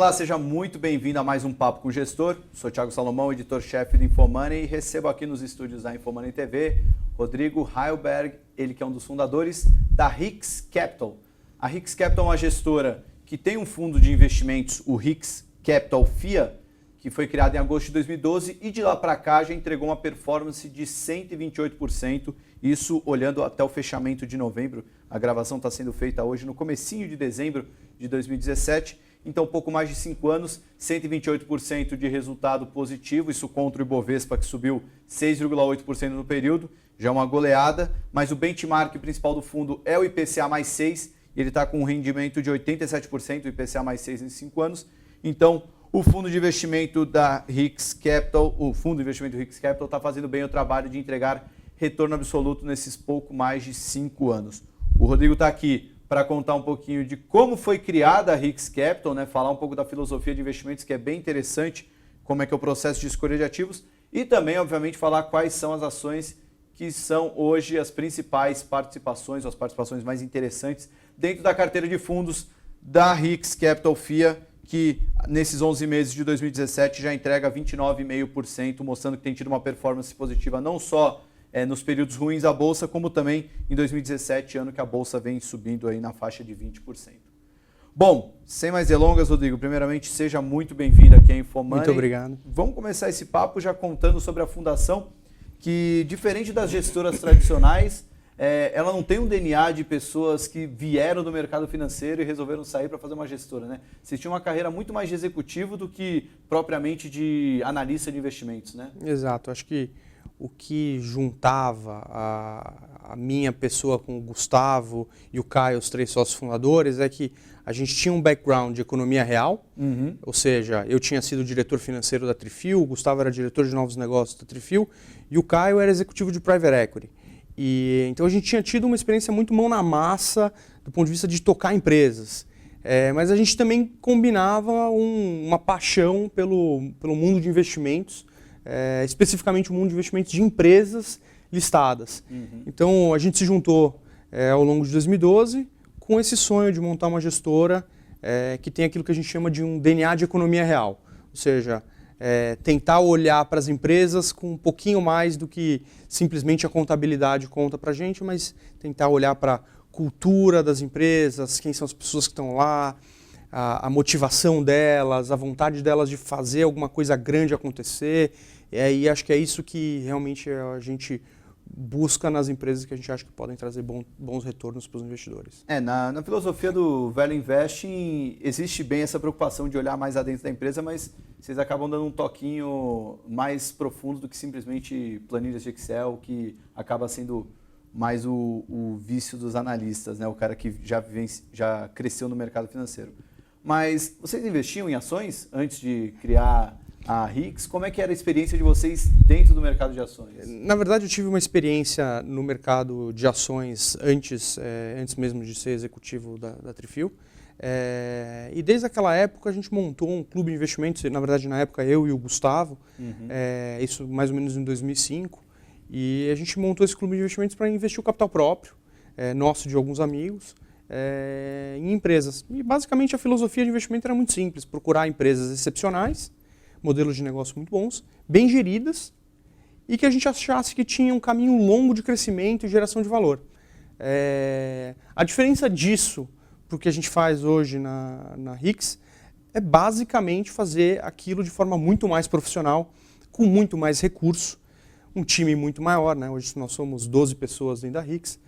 Olá, seja muito bem-vindo a mais um Papo com o Gestor. Sou Thiago Salomão, editor-chefe do Infomoney, e recebo aqui nos estúdios da Infomoney TV Rodrigo Heilberg, ele que é um dos fundadores da Hicks Capital. A Hicks Capital é uma gestora que tem um fundo de investimentos, o Hicks Capital FIA, que foi criado em agosto de 2012 e de lá para cá já entregou uma performance de 128%, isso olhando até o fechamento de novembro. A gravação está sendo feita hoje no comecinho de dezembro de 2017, então pouco mais de 5 anos, 128% de resultado positivo, isso contra o Ibovespa que subiu 6,8% no período, já é uma goleada, mas o benchmark principal do fundo é o IPCA mais 6, ele está com um rendimento de 87%, o IPCA mais 6 em 5 anos, então o fundo de investimento da Hicks Capital, o fundo de investimento do Hicks Capital está fazendo bem o trabalho de entregar retorno absoluto nesses pouco mais de 5 anos. O Rodrigo está aqui para contar um pouquinho de como foi criada a Hicks Capital, né? Falar um pouco da filosofia de investimentos, que é bem interessante, como é que é o processo de escolha de ativos, e também, obviamente, falar quais são as ações que são hoje as principais participações, ou as participações mais interessantes dentro da carteira de fundos da Hicks Capital FIA, que nesses 11 meses de 2017 já entrega 29,5%, mostrando que tem tido uma performance positiva não só nos períodos ruins da Bolsa, como também em 2017, ano que a Bolsa vem subindo aí na faixa de 20%. Bom, sem mais delongas, Rodrigo, primeiramente seja muito bem-vindo aqui à Infomoney. Muito obrigado. Vamos começar esse papo já contando sobre a fundação, que diferente das gestoras tradicionais, ela não tem um DNA de pessoas que vieram do mercado financeiro e resolveram sair para fazer uma gestora, né? Você tinha uma carreira muito mais de executivo do que propriamente de analista de investimentos, né? Exato. Acho que o que juntava a minha pessoa com o Gustavo e o Caio, os 3 sócios fundadores, é que a gente tinha um background de economia real, ou seja, eu tinha sido diretor financeiro da Trifil, o Gustavo era diretor de novos negócios da Trifil e o Caio era executivo de private equity. E então a gente tinha tido uma experiência muito mão na massa do ponto de vista de tocar empresas. Mas a gente também combinava uma paixão pelo mundo de investimentos, especificamente o mundo de investimentos de empresas listadas. Então a gente se juntou ao longo de 2012 com esse sonho de montar uma gestora que tem aquilo que a gente chama de um DNA de economia real. Ou seja, tentar olhar para as empresas com um pouquinho mais do que simplesmente a contabilidade conta para a gente, mas tentar olhar para a cultura das empresas, quem são as pessoas que estão lá, a motivação delas, a vontade delas de fazer alguma coisa grande acontecer. E acho que é isso que realmente a gente busca nas empresas que a gente acha que podem trazer bons retornos para os investidores. Na filosofia do Value Investing existe bem essa preocupação de olhar mais adentro da empresa, mas vocês acabam dando um toquinho mais profundo do que simplesmente planilhas de Excel, que acaba sendo mais o vício dos analistas, né? O cara que já cresceu no mercado financeiro. Mas vocês investiam em ações antes de criar a Hicks? Como é que era a experiência de vocês dentro do mercado de ações? Na verdade, eu tive uma experiência no mercado de ações antes mesmo de ser executivo da Trifil. E desde aquela época a gente montou um clube de investimentos, na verdade na época eu e o Gustavo, isso mais ou menos em 2005, e a gente montou esse clube de investimentos para investir o capital próprio, nosso de alguns amigos, em empresas. E basicamente a filosofia de investimento era muito simples, procurar empresas excepcionais, modelos de negócio muito bons, bem geridas e que a gente achasse que tinha um caminho longo de crescimento e geração de valor. A diferença disso para o que a gente faz hoje na Hicks é basicamente fazer aquilo de forma muito mais profissional, com muito mais recurso, um time muito maior, né? Hoje nós somos 12 pessoas dentro da Hicks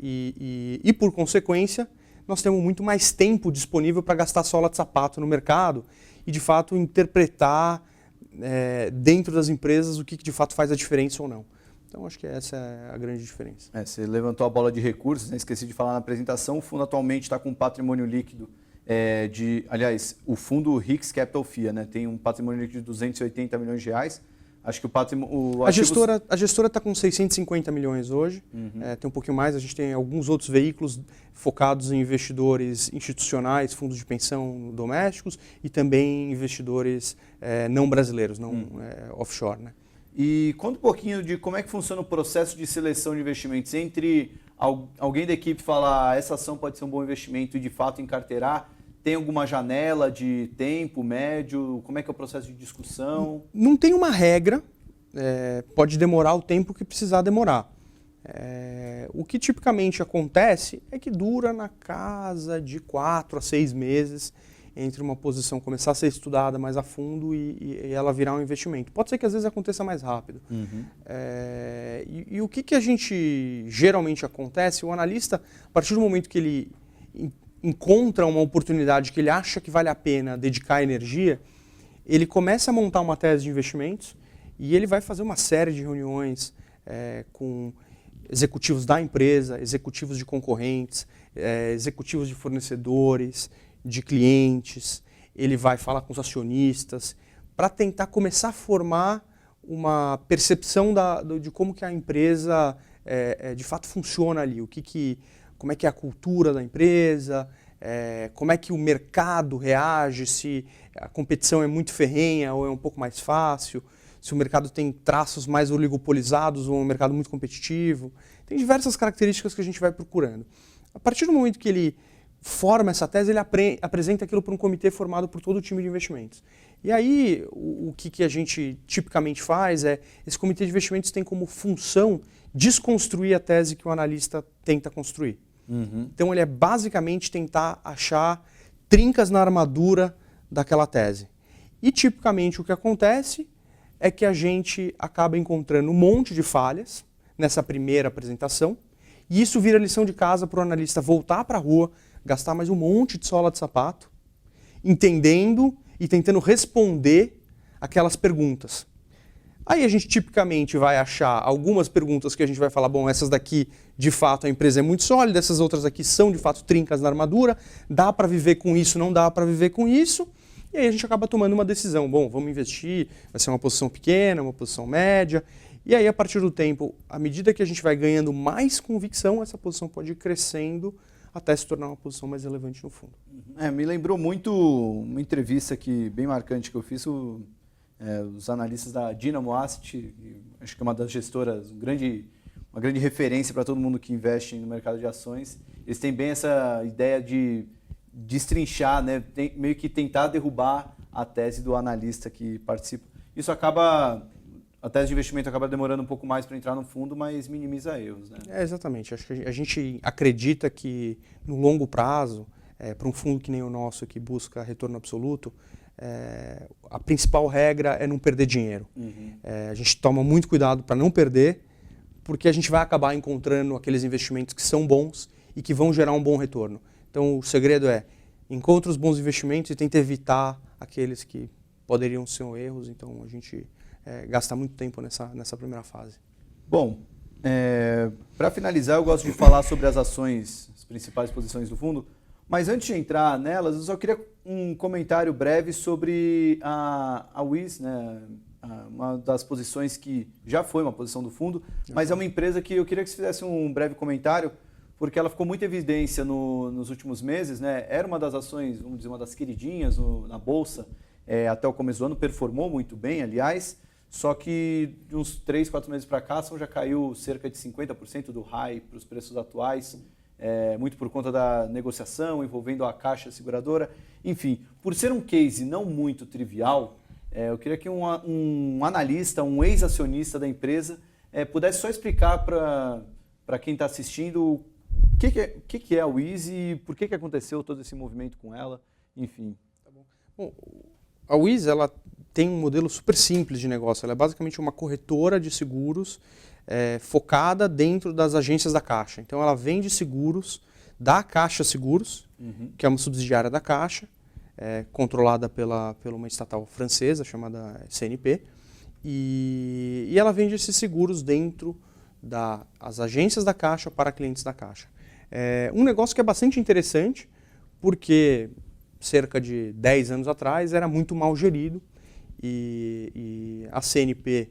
e por consequência nós temos muito mais tempo disponível para gastar sola de sapato no mercado e, de fato, interpretar dentro das empresas o que de fato faz a diferença ou não. Então, acho que essa é a grande diferença. Você levantou a bola de recursos, né? Esqueci de falar na apresentação. O fundo atualmente está com um patrimônio líquido aliás, o fundo Hicks Capital FIA, né? Tem um patrimônio líquido de 280 milhões de reais. Acho que o patrimônio... A gestora está com 650 milhões hoje, tem um pouquinho mais, a gente tem alguns outros veículos focados em investidores institucionais, fundos de pensão domésticos e também investidores não brasileiros, não offshore, né? E conta um pouquinho de como é que funciona o processo de seleção de investimentos entre alguém da equipe falar essa ação pode ser um bom investimento e de fato encarteirar. Tem alguma janela de tempo médio? Como é que é o processo de discussão? Não tem uma regra, pode demorar o tempo que precisar demorar. O que tipicamente acontece é que dura na casa de 4 a 6 meses entre uma posição começar a ser estudada mais a fundo e ela virar um investimento. Pode ser que às vezes aconteça mais rápido. E o que a gente geralmente acontece, o analista, a partir do momento que ele encontra uma oportunidade que ele acha que vale a pena dedicar energia, ele começa a montar uma tese de investimentos e ele vai fazer uma série de reuniões com executivos da empresa, executivos de concorrentes, executivos de fornecedores, de clientes, ele vai falar com os acionistas para tentar começar a formar uma percepção de como que a empresa de fato funciona ali, como é que é a cultura da empresa, como é que o mercado reage, se a competição é muito ferrenha ou é um pouco mais fácil, se o mercado tem traços mais oligopolizados ou é um mercado muito competitivo. Tem diversas características que a gente vai procurando. A partir do momento que ele forma essa tese, ele apresenta aquilo para um comitê formado por todo o time de investimentos. E aí, o que a gente tipicamente faz esse comitê de investimentos tem como função desconstruir a tese que o analista tenta construir. Então, ele é basicamente tentar achar trincas na armadura daquela tese. E, tipicamente, o que acontece é que a gente acaba encontrando um monte de falhas nessa primeira apresentação, e isso vira lição de casa para o analista voltar para a rua, gastar mais um monte de sola de sapato, entendendo e tentando responder aquelas perguntas. Aí a gente tipicamente vai achar algumas perguntas que a gente vai falar, bom, essas daqui de fato a empresa é muito sólida, essas outras aqui são de fato trincas na armadura, dá para viver com isso, não dá para viver com isso, e aí a gente acaba tomando uma decisão, bom, vamos investir, vai ser uma posição pequena, uma posição média, e aí a partir do tempo, à medida que a gente vai ganhando mais convicção, essa posição pode ir crescendo até se tornar uma posição mais relevante no fundo. Me lembrou muito uma entrevista bem marcante que eu fiz, os analistas da Dynamo Asset, acho que é uma das gestoras, uma grande referência para todo mundo que investe no mercado de ações. Eles têm bem essa ideia de destrinchar, né? Meio que tentar derrubar a tese do analista que participa. A tese de investimento acaba demorando um pouco mais para entrar no fundo, mas minimiza erros, né? Exatamente. Acho que a gente acredita que no longo prazo, para um fundo que nem o nosso, que busca retorno absoluto, a principal regra é não perder dinheiro. A gente toma muito cuidado para não perder, porque a gente vai acabar encontrando aqueles investimentos que são bons e que vão gerar um bom retorno. Então o segredo encontre os bons investimentos e tente evitar aqueles que poderiam ser erros. Então a gente gasta muito tempo nessa primeira fase. Bom, para finalizar, eu gosto de falar sobre as ações, as principais posições do fundo, mas antes de entrar nelas, eu só queria um comentário breve sobre a Wiz, né? Uma das posições que já foi uma posição do fundo, mas é uma empresa que eu queria que você fizesse um breve comentário, porque ela ficou muito em evidência nos últimos meses, né? Era uma das ações, vamos dizer, uma das queridinhas na Bolsa, até o começo do ano, performou muito bem, aliás, só que de uns 3, 4 meses para cá, a ação já caiu cerca de 50% do high para os preços atuais, muito por conta da negociação envolvendo a Caixa Seguradora. Enfim, por ser um case não muito trivial, eu queria que um analista, um ex-acionista da empresa, pudesse só explicar para quem está assistindo o que é a Wiz e por que aconteceu todo esse movimento com ela, enfim. Tá bom. Bom, a Wiz, ela tem um modelo super simples de negócio. Ela é basicamente uma corretora de seguros focada dentro das agências da Caixa. Então, ela vende seguros da Caixa Seguros, que é uma subsidiária da Caixa, controlada pela uma estatal francesa chamada CNP. E ela vende esses seguros dentro das agências da Caixa para clientes da Caixa. Um negócio que é bastante interessante, porque cerca de 10 anos atrás era muito mal gerido e a CNP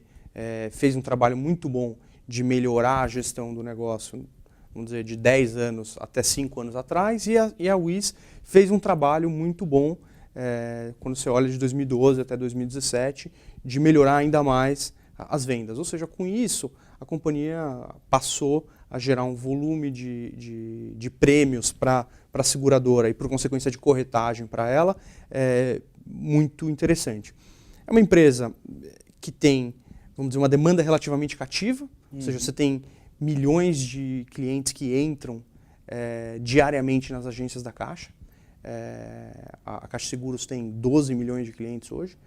fez um trabalho muito bom de melhorar a gestão do negócio, vamos dizer, de 10 anos até 5 anos atrás, e a Wiz fez um trabalho muito bom, quando você olha de 2012 até 2017, de melhorar ainda mais as vendas. Ou seja, com isso, a companhia passou a gerar um volume de prêmios para a seguradora e, por consequência, de corretagem para ela, é muito interessante. É uma empresa que tem, vamos dizer, uma demanda relativamente cativa, ou seja, você tem milhões de clientes que entram diariamente nas agências da Caixa. A Caixa Seguros tem 12 milhões de clientes hoje,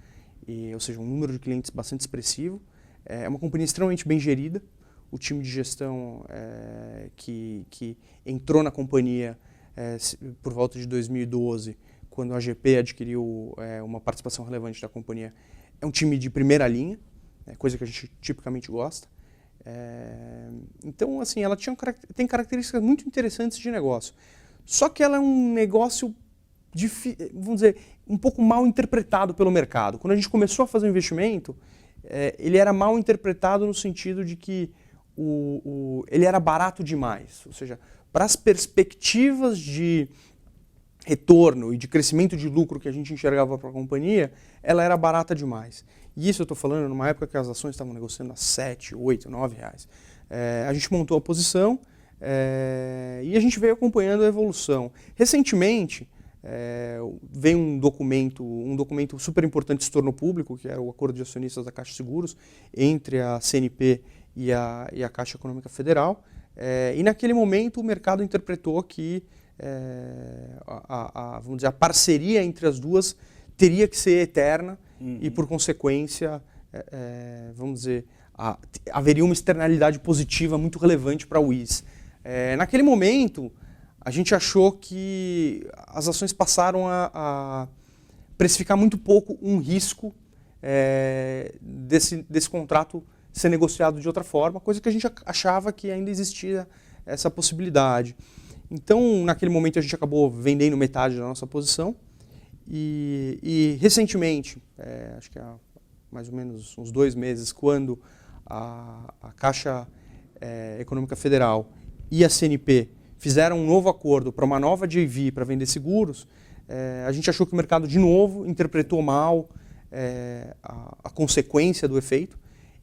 ou seja, um número de clientes bastante expressivo. É uma companhia extremamente bem gerida. O time de gestão que entrou na companhia por volta de 2012, quando a AGP adquiriu uma participação relevante da companhia, é um time de primeira linha, coisa que a gente tipicamente gosta. Então, assim, ela tem características muito interessantes de negócio. Só que ela é um negócio, vamos dizer, um pouco mal interpretado pelo mercado. Quando a gente começou a fazer o investimento, ele era mal interpretado no sentido de que ele era barato demais. Ou seja, para as perspectivas de retorno e de crescimento de lucro que a gente enxergava para a companhia, ela era barata demais. E isso eu estou falando numa época que as ações estavam negociando a 7, 8, 9 reais. A gente montou a posição e a gente veio acompanhando a evolução. Recentemente, veio um documento super importante que se tornou público, que era o Acordo de Acionistas da Caixa Seguros, entre a CNP e a Caixa Econômica Federal. E naquele momento o mercado interpretou que vamos dizer, a parceria entre as duas teria que ser eterna e, por consequência, vamos dizer, haveria uma externalidade positiva muito relevante para a WIS. Naquele momento, a gente achou que as ações passaram a precificar muito pouco um risco desse contrato ser negociado de outra forma, coisa que a gente achava que ainda existia essa possibilidade. Então, naquele momento, a gente acabou vendendo metade da nossa posição e recentemente, acho que há mais ou menos uns 2 meses, quando a Caixa Econômica Federal e a CNP fizeram um novo acordo para uma nova JV para vender seguros, a gente achou que o mercado, de novo, interpretou mal a consequência do efeito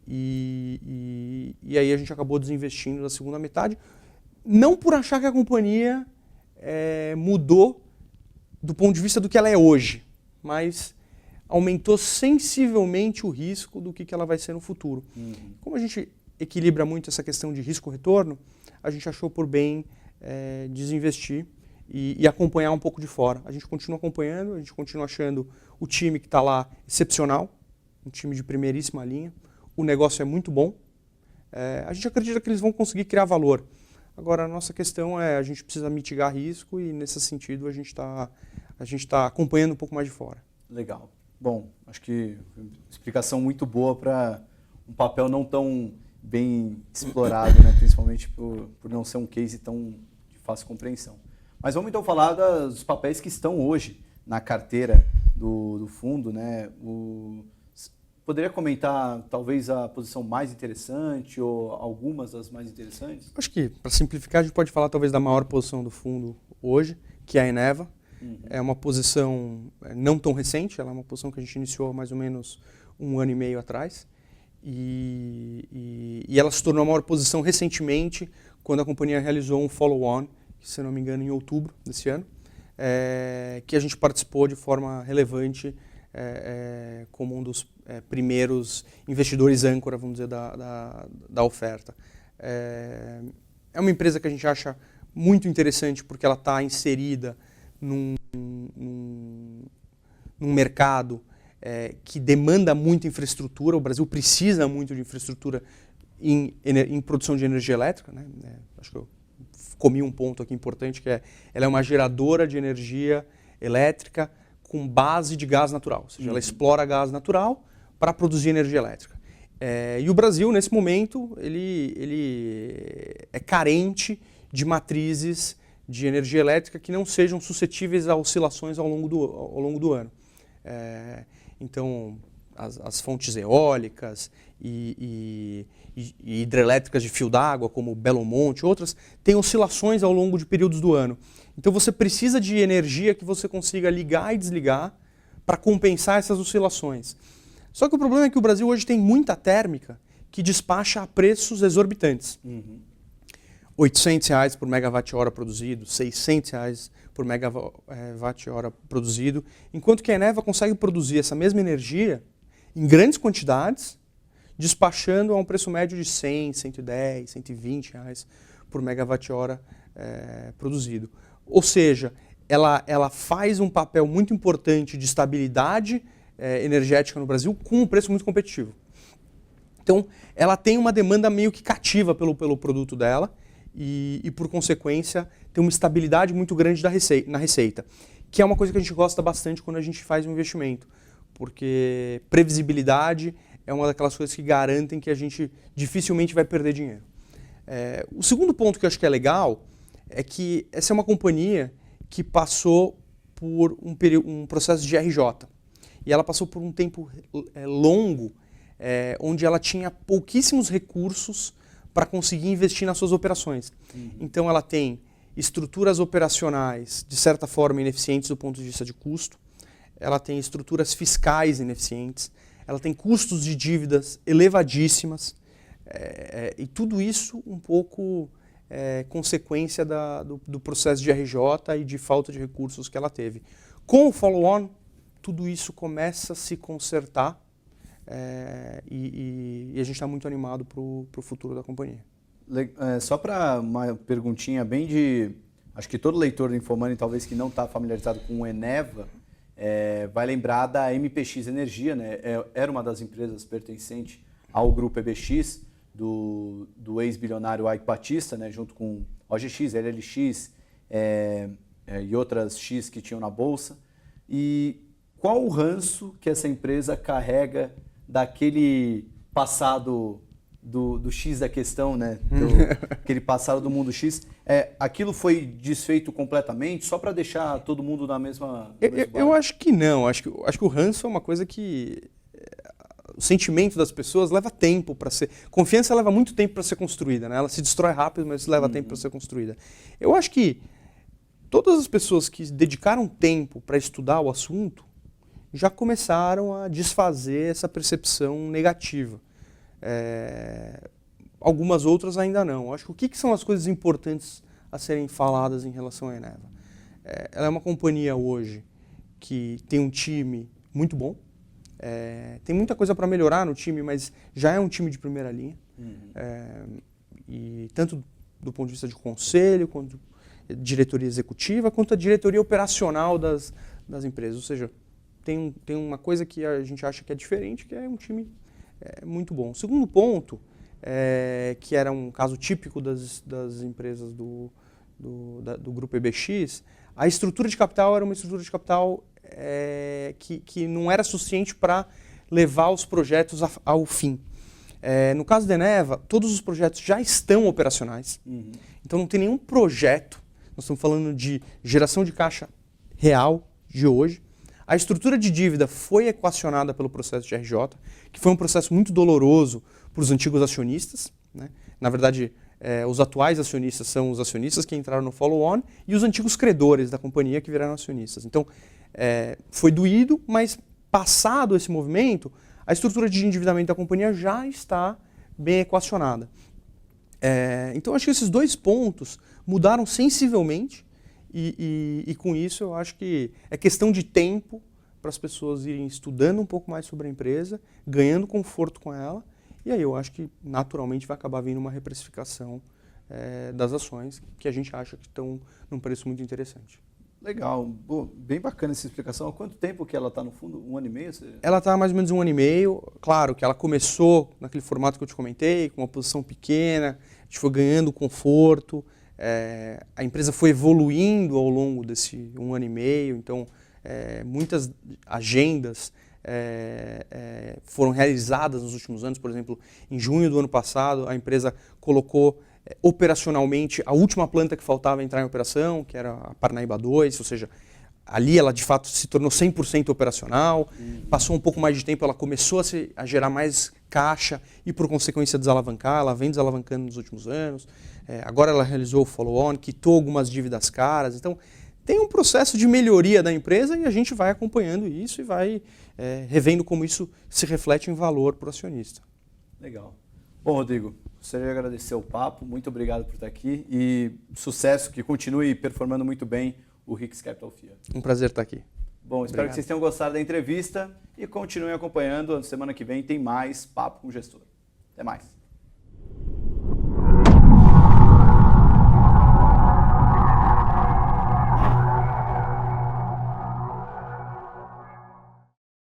e aí a gente acabou desinvestindo na segunda metade, não por achar que a companhia mudou do ponto de vista do que ela é hoje, mas aumentou sensivelmente o risco do que ela vai ser no futuro. Como a gente equilibra muito essa questão de risco-retorno, a gente achou por bem desinvestir e acompanhar um pouco de fora. A gente continua acompanhando, a gente continua achando o time que está lá excepcional, um time de primeiríssima linha, o negócio é muito bom, a gente acredita que eles vão conseguir criar valor. Agora, a nossa questão a gente precisa mitigar risco e, nesse sentido, a gente tá acompanhando um pouco mais de fora. Legal. Bom, acho que explicação muito boa para um papel não tão bem explorado, né? Principalmente por não ser um case tão de fácil compreensão. Mas vamos então falar dos papéis que estão hoje na carteira do fundo, né? Poderia comentar talvez a posição mais interessante ou algumas das mais interessantes? Acho que, para simplificar, a gente pode falar talvez da maior posição do fundo hoje, que é a Eneva. É uma posição não tão recente, ela é uma posição que a gente iniciou há mais ou menos 1 ano e meio atrás. E ela se tornou a maior posição recentemente, quando a companhia realizou um follow-on, se não me engano, em outubro desse ano, que a gente participou de forma relevante como um dos primeiros investidores âncora, vamos dizer, da oferta. É uma empresa que a gente acha muito interessante porque ela está inserida num mercado que demanda muita infraestrutura. O Brasil precisa muito de infraestrutura em produção de energia elétrica, né? Acho que eu comi um ponto aqui importante, que ela é uma geradora de energia elétrica com base de gás natural, ou seja, ela explora gás natural para produzir energia elétrica. E o Brasil, nesse momento, ele é carente de matrizes de energia elétrica que não sejam suscetíveis a oscilações ao longo do ano. Então, as fontes eólicas e hidrelétricas de fio d'água, como Belo Monte e outras, têm oscilações ao longo de períodos do ano. Então você precisa de energia que você consiga ligar e desligar para compensar essas oscilações. Só que o problema é que o Brasil hoje tem muita térmica que despacha a preços exorbitantes. R$800 por megawatt-hora produzido, R$600 por megawatt-hora produzido, enquanto que a Eneva consegue produzir essa mesma energia em grandes quantidades, despachando a um preço médio de 100, 110, R$120 por megawatt-hora produzido. Ou seja, ela faz um papel muito importante de estabilidade energética no Brasil com um preço muito competitivo. Então, ela tem uma demanda meio que cativa pelo produto dela e, por consequência, tem uma estabilidade muito grande na receita, que é uma coisa que a gente gosta bastante quando a gente faz um investimento, porque previsibilidade é uma daquelas coisas que garantem que a gente dificilmente vai perder dinheiro. O segundo ponto que eu acho que é legal é que essa é uma companhia que passou por um processo de RJ. E ela passou por um tempo longo, onde ela tinha pouquíssimos recursos para conseguir investir nas suas operações. Então ela tem estruturas operacionais, de certa forma, ineficientes do ponto de vista de custo, ela tem estruturas fiscais ineficientes, ela tem custos de dívidas elevadíssimas, e tudo isso um pouco consequência do processo de RJ e de falta de recursos que ela teve. Com o follow-on, tudo isso começa a se consertar e a gente está muito animado para o futuro da companhia. Só para uma perguntinha bem de... Acho que todo leitor do InfoMoney, talvez que não está familiarizado com o Eneva, vai lembrar da MPX Energia, né? Era uma das empresas pertencente ao grupo EBX, do ex-bilionário Ike Batista, né? Junto com OGX, LLX e outras X que tinham na Bolsa. E qual o ranço que essa empresa carrega daquele passado do X da questão, né? Aquele passado do mundo X? Aquilo foi desfeito completamente só para deixar todo mundo na mesma... Eu acho que não. Acho que o ranço é uma coisa que... O sentimento das pessoas leva tempo para ser... Confiança leva muito tempo para ser construída, né? Ela se destrói rápido, mas leva tempo para ser construída. Eu acho que todas as pessoas que dedicaram tempo para estudar o assunto já começaram a desfazer essa percepção negativa. Algumas outras ainda não. Acho que o que são as coisas importantes a serem faladas em relação à Eneva? Ela é uma companhia hoje que tem um time muito bom. Tem muita coisa para melhorar no time, mas já é um time de primeira linha. E tanto do ponto de vista de conselho, quanto diretoria executiva, quanto a diretoria operacional das empresas. Ou seja, tem uma coisa que a gente acha que é diferente, que é um time muito bom. O segundo ponto, que era um caso típico das empresas do grupo EBX, a estrutura de capital era uma estrutura de capital que não era suficiente para levar os projetos ao fim. No caso da Eneva, todos os projetos já estão operacionais, então não tem nenhum projeto, nós estamos falando de geração de caixa real de hoje. A estrutura de dívida foi equacionada pelo processo de RJ, que foi um processo muito doloroso para os antigos acionistas, né? Na verdade, os atuais acionistas são os acionistas que entraram no follow-on e os antigos credores da companhia que viraram acionistas. Então, foi doído, mas passado esse movimento, a estrutura de endividamento da companhia já está bem equacionada. Então, acho que esses dois pontos mudaram sensivelmente e com isso eu acho que é questão de tempo para as pessoas irem estudando um pouco mais sobre a empresa, ganhando conforto com ela, e aí eu acho que naturalmente vai acabar vindo uma reprecificação das ações, que a gente acha que estão num preço muito interessante. Legal, bem bacana essa explicação. Há quanto tempo que ela está no fundo? 1 ano e meio? Ela está há mais ou menos 1 ano e meio. Claro que ela começou naquele formato que eu te comentei, com uma posição pequena, a gente foi ganhando conforto, a empresa foi evoluindo ao longo desse 1 ano e meio, então muitas agendas foram realizadas nos últimos anos. Por exemplo, em junho do ano passado, a empresa colocou operacionalmente a última planta que faltava entrar em operação, que era a Parnaíba 2, ou seja, ali ela de fato se tornou 100% operacional, passou um pouco mais de tempo, ela começou a gerar mais caixa e por consequência desalavancar, ela vem desalavancando nos últimos anos, agora ela realizou o follow-on, quitou algumas dívidas caras, então tem um processo de melhoria da empresa e a gente vai acompanhando isso e vai revendo como isso se reflete em valor para o acionista. Legal. Bom, Rodrigo, gostaria de agradecer o papo, muito obrigado por estar aqui e sucesso, que continue performando muito bem o Hicks Capital FIA. Um prazer estar aqui. Bom, espero que vocês tenham gostado da entrevista e continuem acompanhando. Na semana que vem tem mais Papo com Gestor. Até mais.